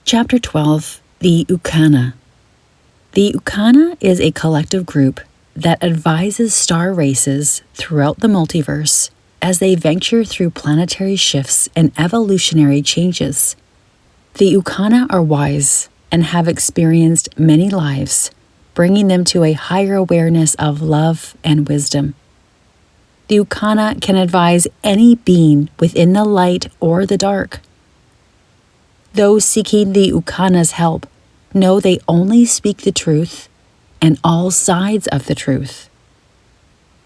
Chapter 12, the Ukana. The Ukana is a collective group that advises star races throughout the multiverse as they venture through planetary shifts and evolutionary changes. The Ukana are wise and have experienced many lives, bringing them to a higher awareness of love and wisdom. The Ukana can advise any being within the light or the dark. Those seeking the Ukana's help know they only speak the truth and all sides of the truth.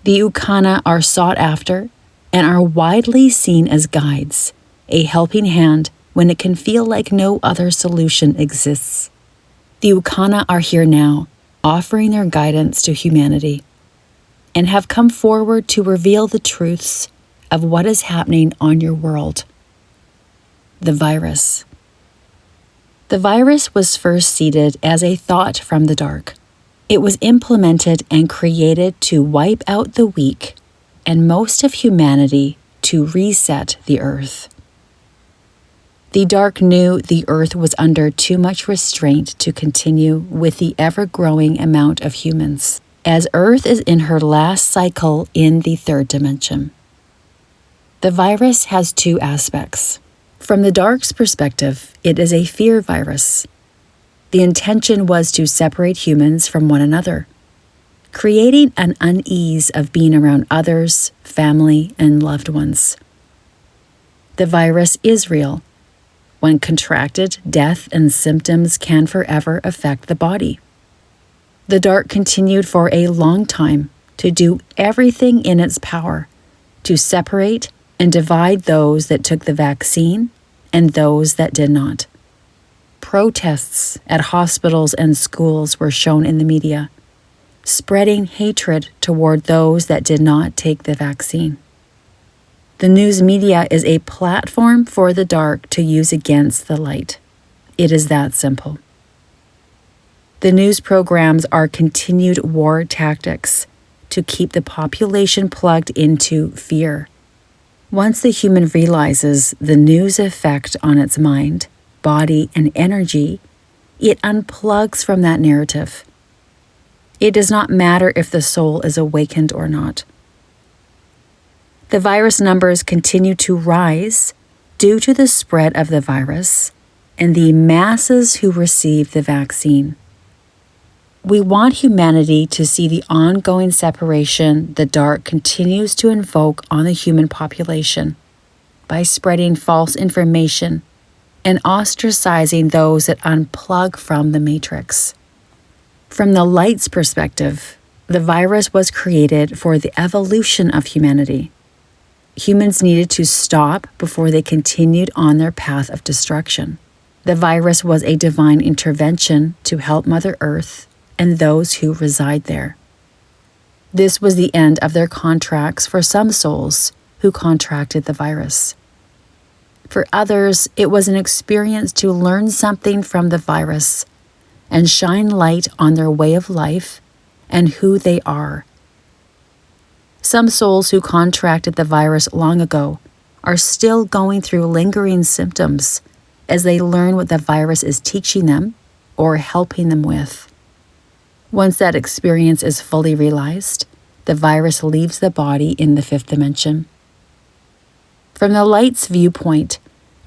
The Ukana are sought after and are widely seen as guides, a helping hand when it can feel like no other solution exists. The Ukana are here now, offering their guidance to humanity, and have come forward to reveal the truths of what is happening on your world. The virus. The virus was first seeded as a thought from the dark. It was implemented and created to wipe out the weak and most of humanity to reset the earth. The dark knew the earth was under too much restraint to continue with the ever-growing amount of humans, as earth is in her last cycle in the third dimension. The virus has two aspects. From the dark's perspective, it is a fear virus. The intention was to separate humans from one another, creating an unease of being around others, family, and loved ones. The virus is real. When contracted, death and symptoms can forever affect the body. The dark continued for a long time to do everything in its power to separate and divide those that took the vaccine and those that did not. Protests at hospitals and schools were shown in the media, spreading hatred toward those that did not take the vaccine. The news media is a platform for the dark to use against the light. It is that simple. The news programs are continued war tactics to keep the population plugged into fear. Once the human realizes the news effect on its mind, body, and energy, it unplugs from that narrative. It does not matter if the soul is awakened or not. The virus numbers continue to rise due to the spread of the virus and the masses who receive the vaccine. We want humanity to see the ongoing separation the dark continues to invoke on the human population by spreading false information and ostracizing those that unplug from the matrix. From the light's perspective, the virus was created for the evolution of humanity. Humans needed to stop before they continued on their path of destruction. The virus was a divine intervention to help Mother Earth and those who reside there. This was the end of their contracts for some souls who contracted the virus. For others, it was an experience to learn something from the virus and shine light on their way of life and who they are. Some souls who contracted the virus long ago are still going through lingering symptoms as they learn what the virus is teaching them or helping them with. Once that experience is fully realized, the virus leaves the body in the fifth dimension. From the light's viewpoint,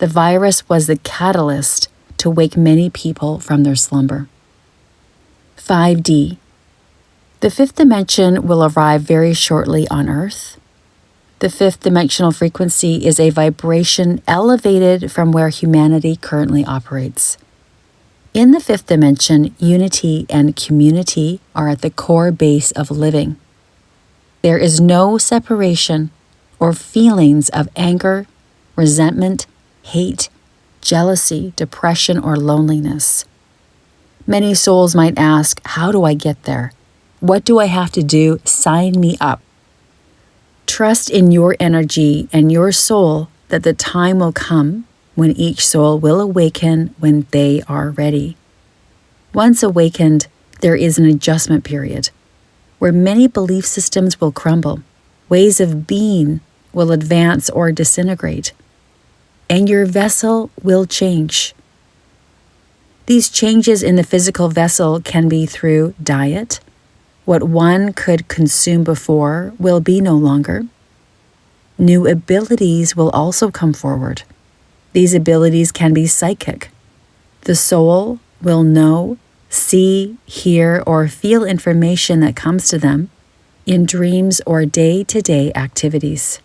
the virus was the catalyst to wake many people from their slumber. 5D. The fifth dimension will arrive very shortly on Earth. The fifth dimensional frequency is a vibration elevated from where humanity currently operates. In the fifth dimension, unity and community are at the core base of living. There is no separation or feelings of anger, resentment, hate, jealousy, depression, or loneliness. Many souls might ask, how do I get there? What do I have to do? Sign me up. Trust in your energy and your soul that the time will come when each soul will awaken when they are ready. Once awakened, there is an adjustment period where many belief systems will crumble, ways of being will advance or disintegrate, and your vessel will change. These changes in the physical vessel can be through diet. What one could consume before will be no longer. New abilities will also come forward. These abilities can be psychic. The soul will know, see, hear, or feel information that comes to them in dreams or day-to-day activities.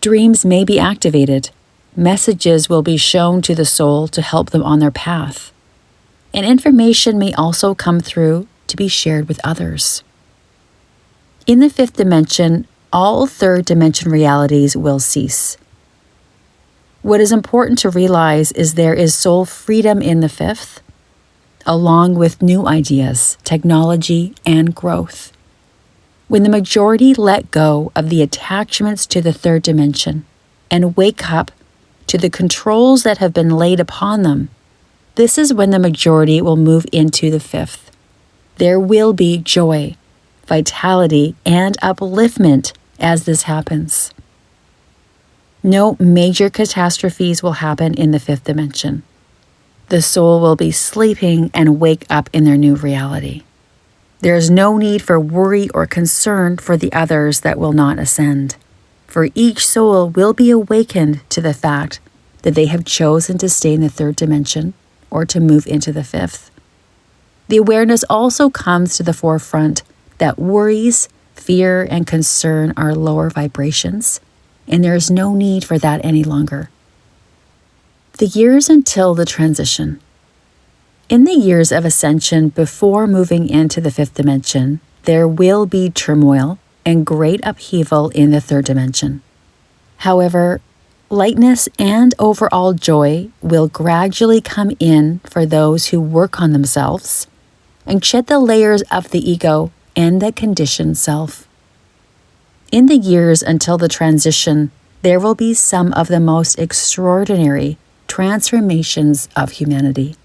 Dreams may be activated. Messages will be shown to the soul to help them on their path. And information may also come through to be shared with others. In the fifth dimension, all third dimension realities will cease. What is important to realize is there is soul freedom in the fifth, along with new ideas, technology, and growth. When the majority let go of the attachments to the third dimension and wake up to the controls that have been laid upon them, this is when the majority will move into the fifth. There will be joy, vitality, and upliftment as this happens. No major catastrophes will happen in the fifth dimension. The soul will be sleeping and wake up in their new reality. There is no need for worry or concern for the others that will not ascend, for each soul will be awakened to the fact that they have chosen to stay in the third dimension or to move into the fifth. The awareness also comes to the forefront that worries, fear, and concern are lower vibrations, and there is no need for that any longer. The years until the transition. In the years of ascension before moving into the fifth dimension, there will be turmoil and great upheaval in the third dimension. However, lightness and overall joy will gradually come in for those who work on themselves and shed the layers of the ego and the conditioned self. In the years until the transition, there will be some of the most extraordinary transformations of humanity.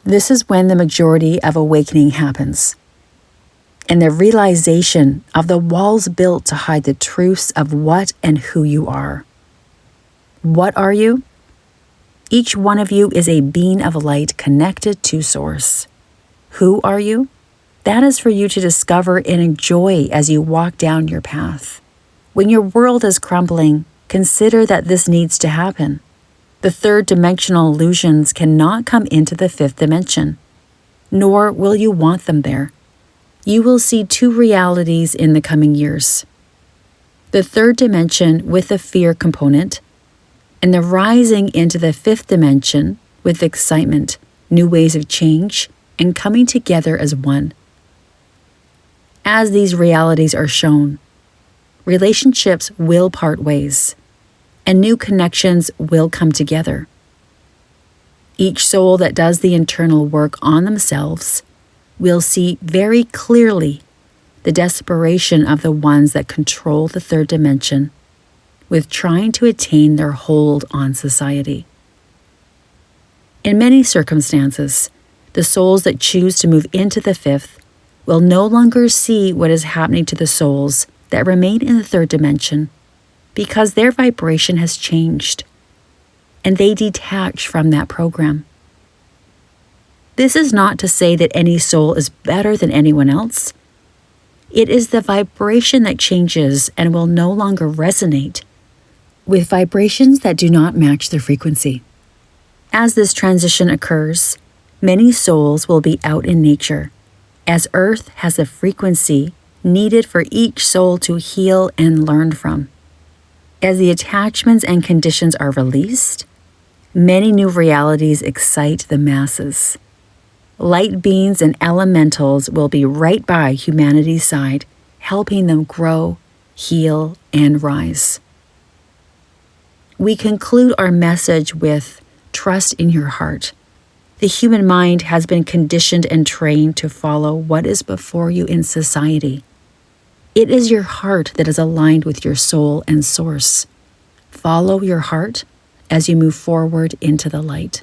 This is when the majority of awakening happens, and the realization of the walls built to hide the truths of what and who you are. What are you? Each one of you is a being of light connected to Source. Who are you? That is for you to discover and enjoy as you walk down your path. When your world is crumbling, consider that this needs to happen. The third dimensional illusions cannot come into the fifth dimension, nor will you want them there. You will see two realities in the coming years. The third dimension with the fear component, and the rising into the fifth dimension with excitement, new ways of change, and coming together as one. As these realities are shown, relationships will part ways, and new connections will come together. Each soul that does the internal work on themselves will see very clearly the desperation of the ones that control the third dimension with trying to attain their hold on society. In many circumstances, the souls that choose to move into the fifth will no longer see what is happening to the souls that remain in the third dimension because their vibration has changed and they detach from that program. This is not to say that any soul is better than anyone else. It is the vibration that changes and will no longer resonate with vibrations that do not match their frequency. As this transition occurs, many souls will be out in nature, as Earth has a frequency needed for each soul to heal and learn from. As the attachments and conditions are released, many new realities excite the masses. Light beings and elementals will be right by humanity's side, helping them grow, heal, and rise. We conclude our message with trust in your heart. The human mind has been conditioned and trained to follow what is before you in society. It is your heart that is aligned with your soul and source. Follow your heart as you move forward into the light.